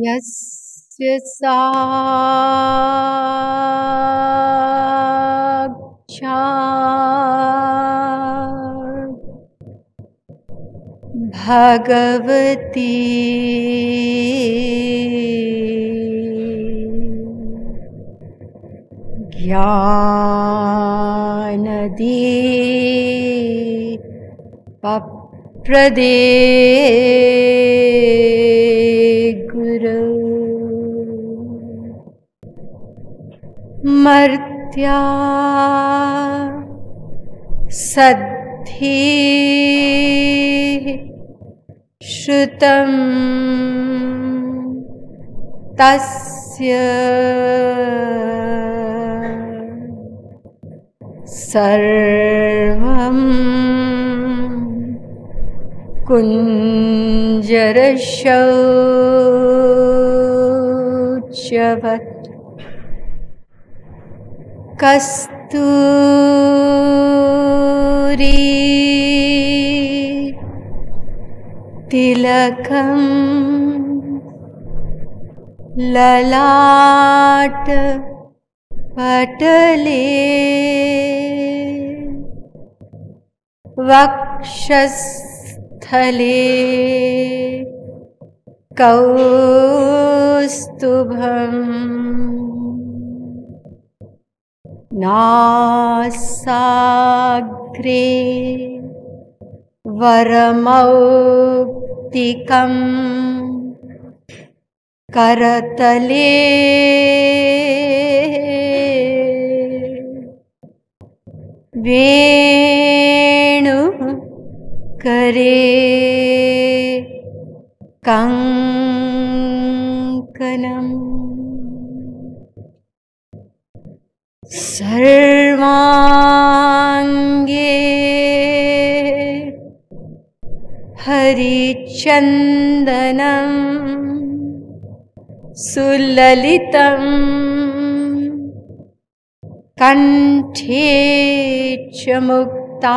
यस्य साक्षात् भगवती ज्ञानदीपप्रदे गुरौ मर्त्या सद्धिः श्रुतं तस्य सर्वं कुञ्जरशौचवत् कस्तूरी तिलकं ललाट पटले वक्षस्थले कौस्तुभम् नासाग्रे वरमौक्तिकम् करतले वेणुः करे कङ्कणम् सर्वाङ्गे हरिचन्दनं सुललितं कण्ठे च मुक्तावली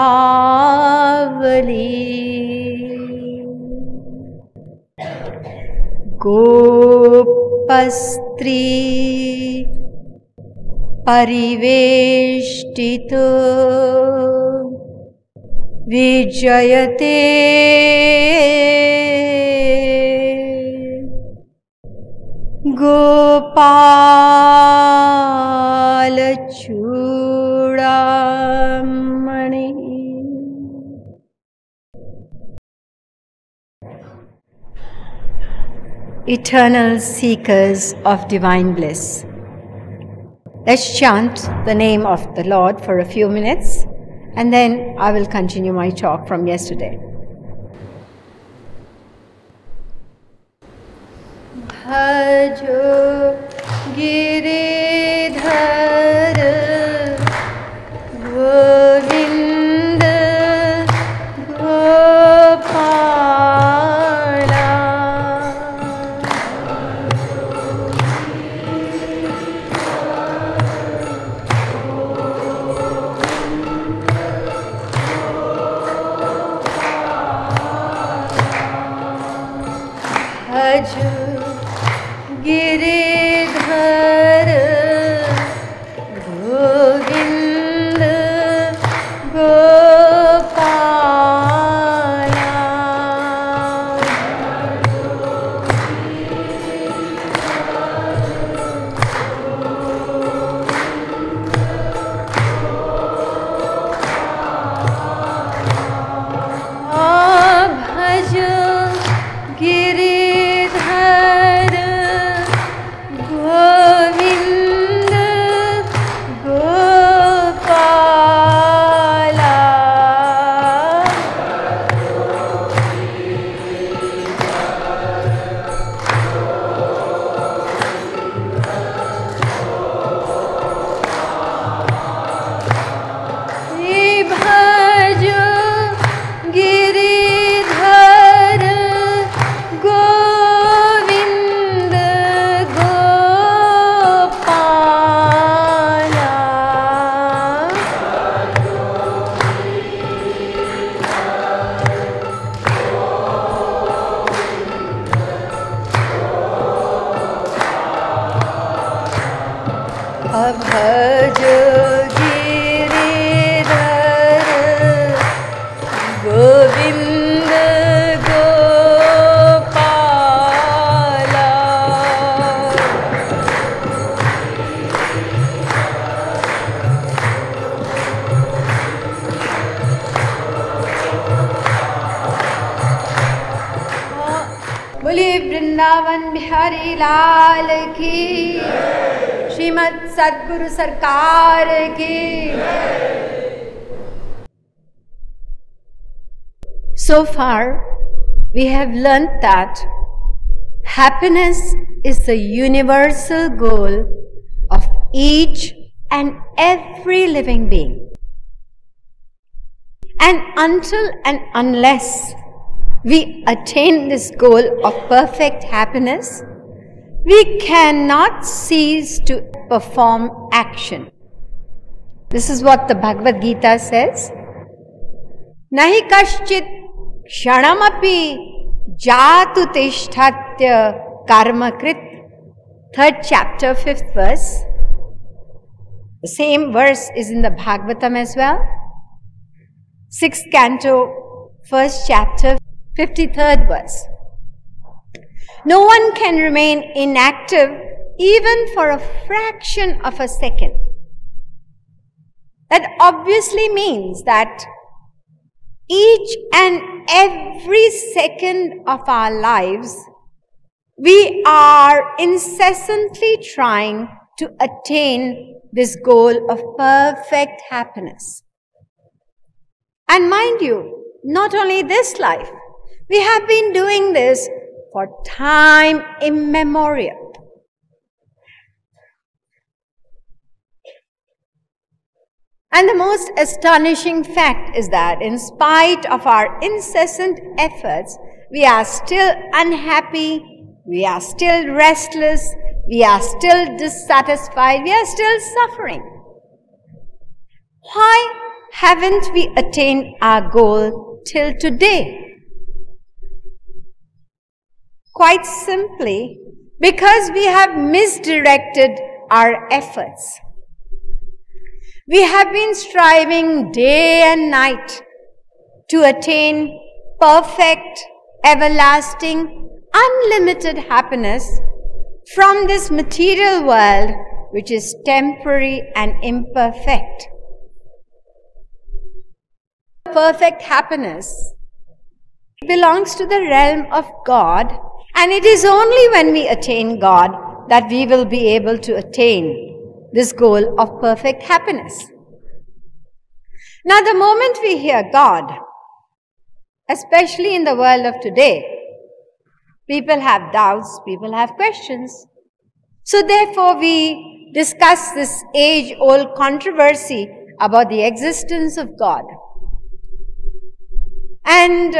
गोपस्त्री परिवेष्टितो विजयते गोपालचूडामणि Eternal seekers of divine bliss. Let's chant the name of the Lord for a few minutes, and then I will continue my talk from yesterday. Bhajo Giridhar Govinda Gopala Bhajo Giridhar Vrindavan Bihari लाल की, श्रीमद सद्गुरु सरकार की। So far, we have learnt that happiness is the universal goal of each and every living being. And until and unless we attain this goal of perfect happiness, we cannot cease to perform action. This is what the Bhagavad Gita says. Nahi kaschit kshanamapi jatu tishthatya karmakrit. 3rd chapter, 5th verse. The same verse is in the Bhagavatam as well. 6th canto, 1st chapter, 53rd verse. No one can remain inactive even for a fraction of a second. That obviously means that each and every second of our lives, we are incessantly trying to attain this goal of perfect happiness. And mind you, not only this life, we have been doing this for time immemorial. And the most astonishing fact is that in spite of our incessant efforts, we are still unhappy, we are still restless, we are still dissatisfied, we are still suffering. Why haven't we attained our goal till today? Quite simply, because we have misdirected our efforts. We have been striving day and night to attain perfect, everlasting, unlimited happiness from this material world which is temporary and imperfect. Perfect happiness belongs to the realm of God, and it is only when we attain God that we will be able to attain this goal of perfect happiness. Now, the moment we hear God, especially in the world of today, people have doubts, people have questions. So therefore, we discuss this age-old controversy about the existence of God. And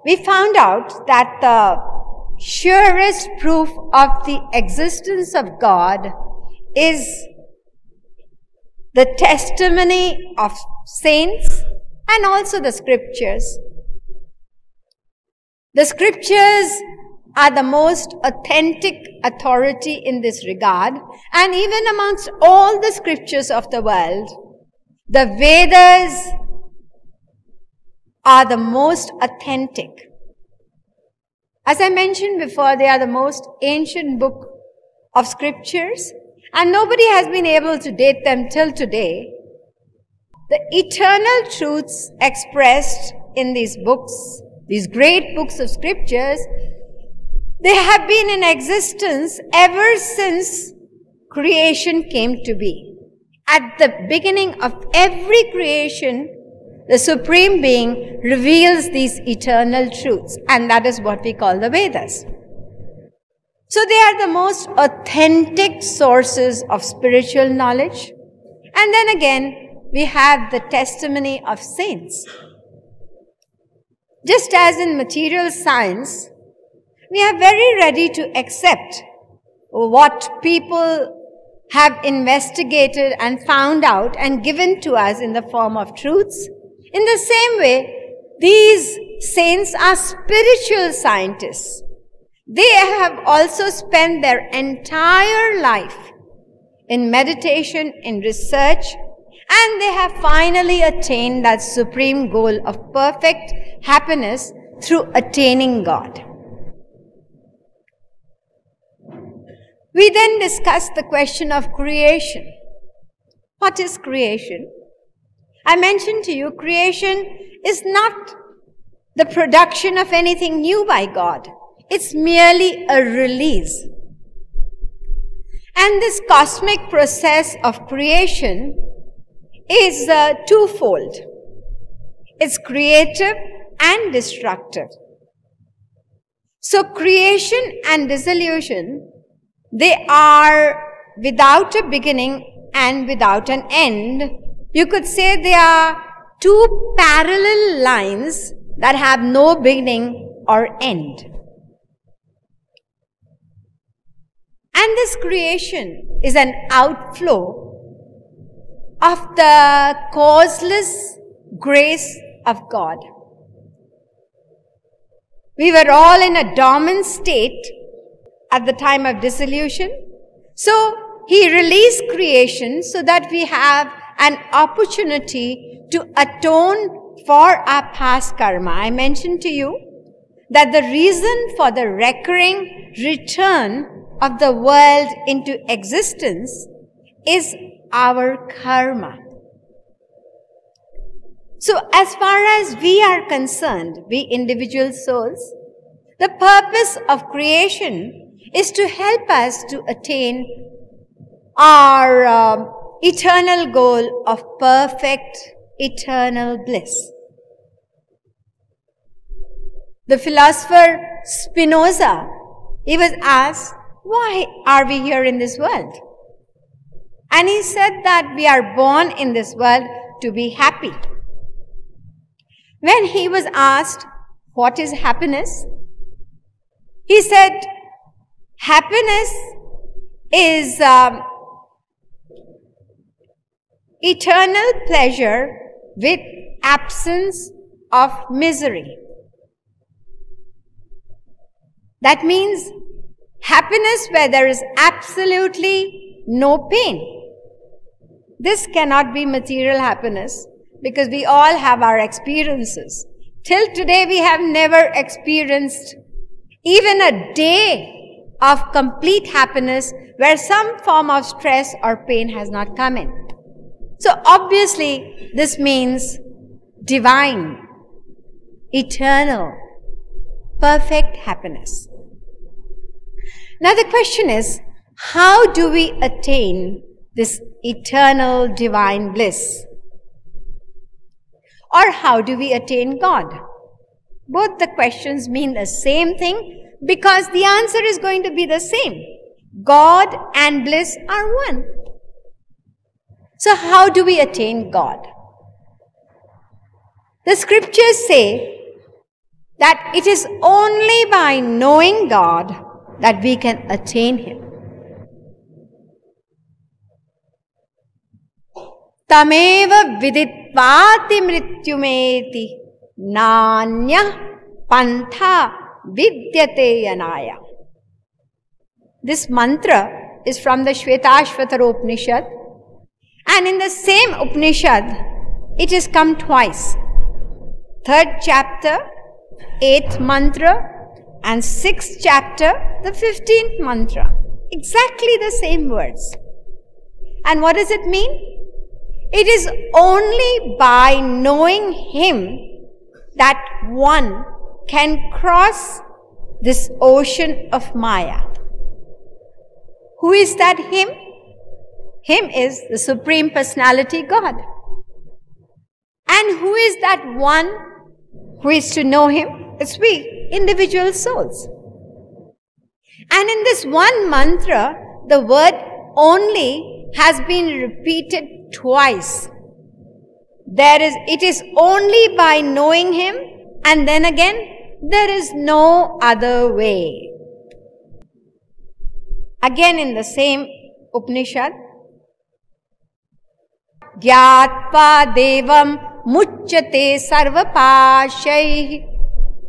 we found out that the surest proof of the existence of God is the testimony of saints and also the scriptures. The scriptures are the most authentic authority in this regard, and even amongst all the scriptures of the world, the Vedas are the most authentic. As I mentioned before, they are the most ancient book of scriptures, and nobody has been able to date them till today. The eternal truths expressed in these books, these great books of scriptures, they have been in existence ever since creation came to be. At the beginning of every creation, the Supreme Being reveals these eternal truths, and that is what we call the Vedas. So they are the most authentic sources of spiritual knowledge. And then again, we have the testimony of saints. Just as in material science, we are very ready to accept what people have investigated and found out and given to us in the form of truths. In the same way, these saints are spiritual scientists. They have also spent their entire life in meditation, in research, and they have finally attained that supreme goal of perfect happiness through attaining God. We then discuss the question of creation. What is creation? I mentioned to you, creation is not the production of anything new by God. It's merely a release. And this cosmic process of creation is twofold. It's creative and destructive. So creation and dissolution, they are without a beginning and without an end. You could say they are two parallel lines that have no beginning or end. And this creation is an outflow of the causeless grace of God. We were all in a dormant state at the time of dissolution. So He released creation so that we have an opportunity to atone for our past karma. I mentioned to you that the reason for the recurring return of the world into existence is our karma. So as far as we are concerned, we individual souls, the purpose of creation is to help us to attain our eternal goal of perfect eternal bliss. The philosopher Spinoza, he was asked, why are we here in this world? And he said that we are born in this world to be happy. When he was asked, what is happiness? He said, happiness is eternal pleasure with absence of misery. That means happiness where there is absolutely no pain. This cannot be material happiness because we all have our experiences. Till today we have never experienced even a day of complete happiness where some form of stress or pain has not come in. So obviously this means divine, eternal, perfect happiness. Now the question is, how do we attain this eternal divine bliss? Or how do we attain God? Both the questions mean the same thing because the answer is going to be the same. God and bliss are one. So how do we attain God? The scriptures say that it is only by knowing God that we can attain Him. Tameva viditvati mrityumeti nanya pantha vidyate yanaya. This mantra is from the Shvetashvatara Upanishad, and in the same Upanishad it is come twice. 3rd chapter, 8th mantra, and 6th chapter, the 15th mantra. Exactly the same words. And what does it mean? It is only by knowing Him that one can cross this ocean of Maya. Who is that Him? Him is the Supreme Personality God. And who is that one who is to know Him? It's we, individual souls. And in this one mantra, the word only has been repeated twice. It is only by knowing Him, and then again, there is no other way. Again in the same Upanishad, Gyatva Devam Muchyate Sarvapashai.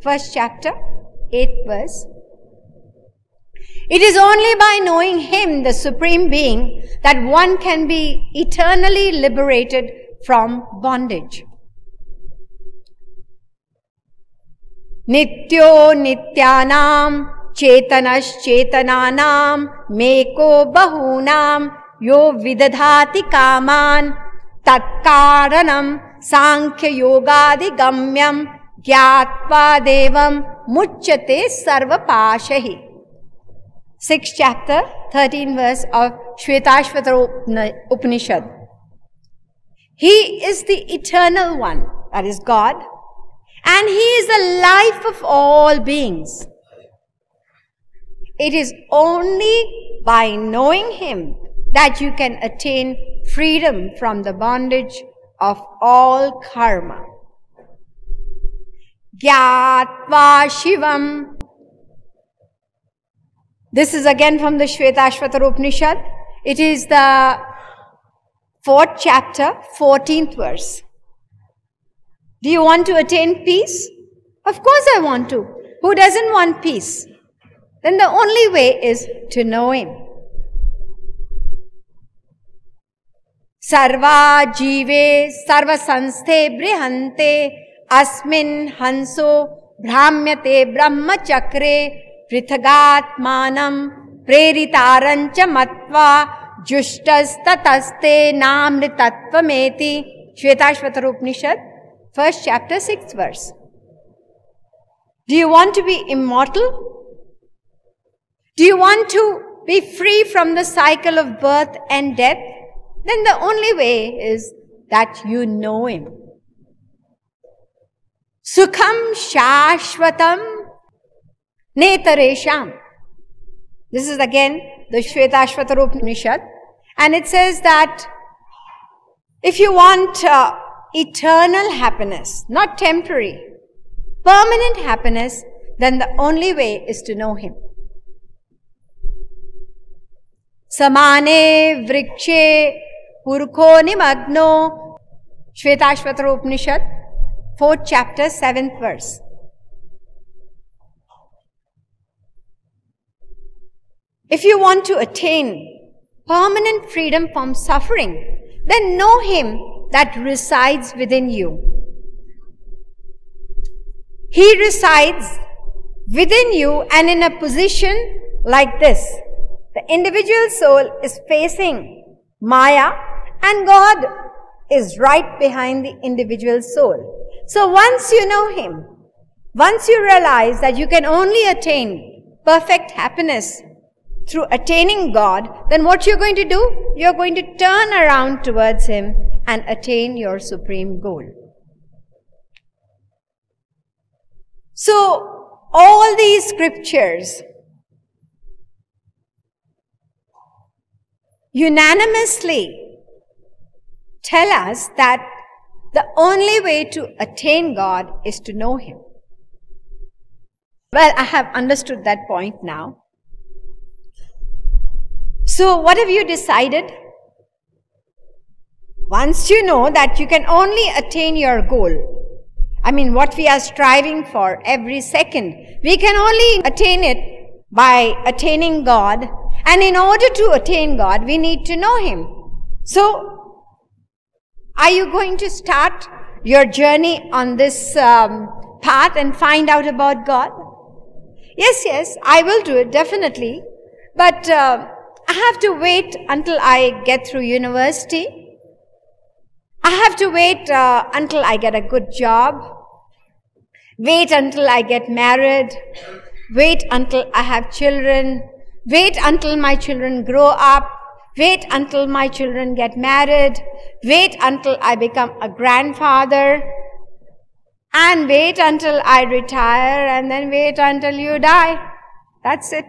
1st chapter, 8th verse. It is only by knowing Him, the Supreme Being, that one can be eternally liberated from bondage. Nityo nityanam chetanash chetananam meko bahunam yo vidadhati kaman tatkaranam sankhya yogadi gamyam gyatva devam muchyate sarva pashahi. 6th chapter, 13th verse of Shvetashvatara Upanishad. He is the eternal one, that is God, and He is the life of all beings. It is only by knowing Him that you can attain freedom from the bondage of all karma. Gyatva Shivam. This is again from the Shvetashvatara Upanishad. It is the 4th chapter, 14th verse. Do you want to attain peace? Of course I want to. Who doesn't want peace? Then the only way is to know Him. Sarva jive sarva sansthe brihante asmin hanso brahmyate brahmachakre prithagatmanam preritarancha matva jushtas tataste namritatvameti. Shvetashvatara Upanishad, 1st chapter, 6th verse. Do you want to be immortal? Do you want to be free from the cycle of birth and death? Then the only way is that you know Him. Sukham shashvatam netaresham. This is again the Shvetashvatara Upanishad, and it says that if you want eternal happiness, not temporary, permanent happiness, then the only way is to know Him. Samane vrikshe purkho nimagno. Shvetashvatara Upanishad, 4th chapter, 7th verse. If you want to attain permanent freedom from suffering, then know Him that resides within you. He resides within you and in a position like this. The individual soul is facing Maya and God is right behind the individual soul. So once you know Him, once you realize that you can only attain perfect happiness through attaining God, then what you're going to do? You're going to turn around towards Him and attain your supreme goal. So all these scriptures unanimously tell us that the only way to attain God is to know Him. Well, I have understood that point now. So what have you decided? Once you know that you can only attain your goal, I mean what we are striving for every second, we can only attain it by attaining God. And in order to attain God, we need to know Him. So, are you going to start your journey on this path and find out about God? Yes, I will do it, definitely. But I have to wait until I get through university. I have to wait until I get a good job. Wait until I get married. Wait until I have children. Wait until my children grow up. Wait until my children get married. Wait until I become a grandfather. And wait until I retire, and then wait until you die. That's it.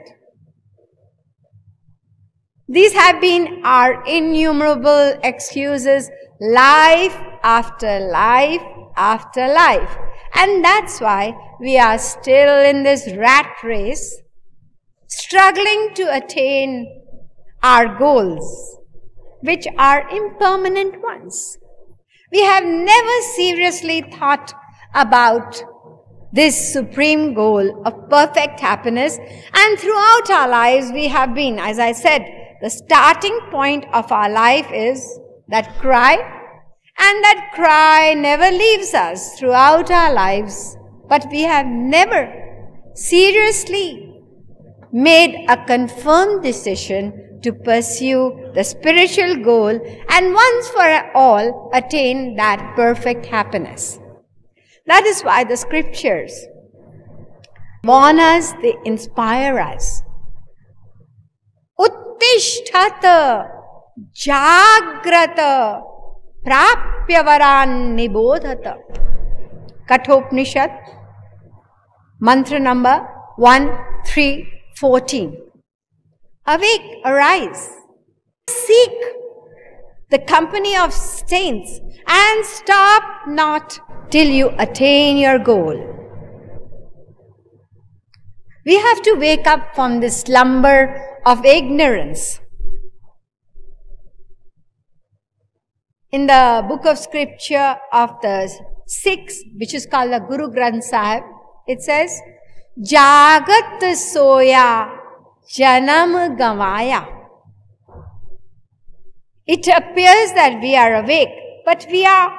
These have been our innumerable excuses, life after life after life. And that's why we are still in this rat race, struggling to attain our goals, which are impermanent ones. We have never seriously thought about this supreme goal of perfect happiness, and throughout our lives we have been, as I said, the starting point of our life is that cry, and that cry never leaves us throughout our lives, but we have never seriously made a confirmed decision to pursue the spiritual goal and once for all attain that perfect happiness. That is why the scriptures warn us, they inspire us. Uttishthata jagrata prapyavaran nibodhata. Kathopanishad, mantra number 1314. Awake, arise, seek the company of saints and stop not till you attain your goal. We have to wake up from this slumber of ignorance. In the book of scripture of the Sikhs, which is called the Guru Granth Sahib, it says, Jagat soya janam gavaya. It appears that we are awake, but we are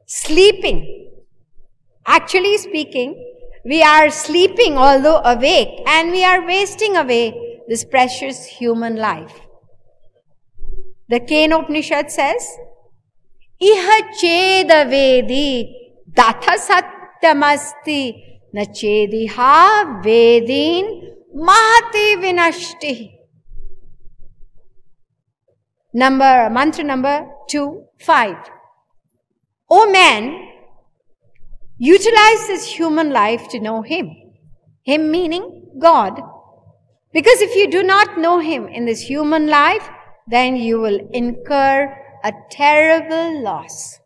sleeping. Actually speaking, we are sleeping although awake, and we are wasting away this precious human life. The Kenopanishad says, Iha cheda vedi datha satyamasti na chediha vedin mahati vinashti. Mantra number 25. O man, utilize this human life to know Him. Him meaning God. Because if you do not know Him in this human life, then you will incur a terrible loss.